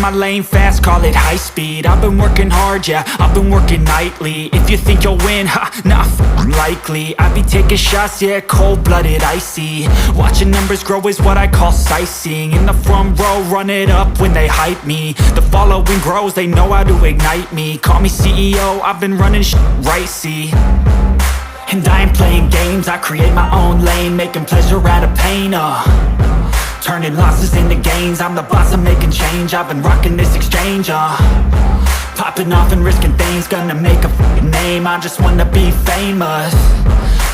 my lane fast, call it high speed. I've been working hard, yeah, I've been working nightly. If you think you'll win, ha, not likely. I be taking shots, yeah, cold-blooded, icy. Watching numbers grow is what I call sightseeing. In the front row, run it up when they hype me. The following grows, they know how to ignite me. Call me CEO, I've been running shit right, see. And I ain't playing games, I create my own lane, making pleasure out of pain, turning losses into gains. I'm the boss, I'm making change. I've been rocking this exchange, popping off and risking things. Gonna make a f***ing name. I just wanna be famous,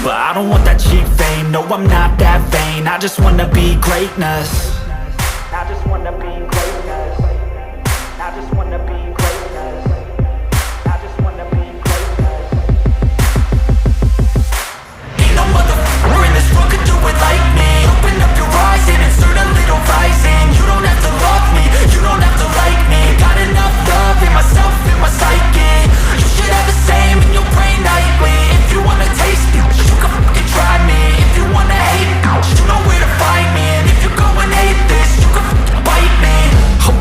but I don't want that cheap fame. No, I'm not that vain. I just wanna be greatness. I just wanna be greatness. I just wanna be greatness. I just wanna be greatness. Ain't no motherfucker in this world could do it like me. Open up your eyes and insert a little rising. You don't have to love me, you don't have to like me. Got enough love in myself, in my psyche. You should have the same in your brain nightly. If you wanna taste me, you can fucking try me. If you wanna hate me, you know where to find me. And if you go and hate this, you can fucking bite me.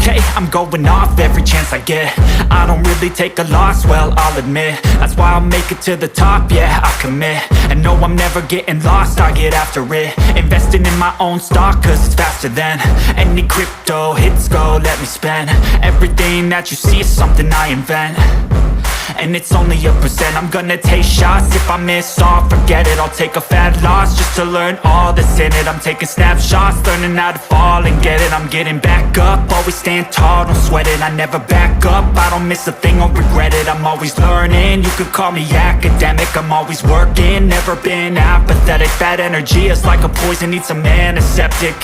Okay, I'm going off every chance I get. I don't really take a loss, well, I'll admit. That's why I'll make it to the top, yeah, I commit. And no, I'm never getting lost, I get after it. Investing in my own stock, cause it's faster than any crypto hits go, let me spend. Everything that you see is something I invent, and it's only a percent. I'm gonna take shots, if I miss all, forget it. I'll take a fat loss just to learn all that's in it. I'm taking snapshots, learning how to fall and get it. I'm getting back up, always stand tall, don't sweat it. I never back up, I don't miss a thing or regret it. I'm always learning, you could call me academic. I'm always working, never been apathetic. That energy is like a poison, needs a antiseptic.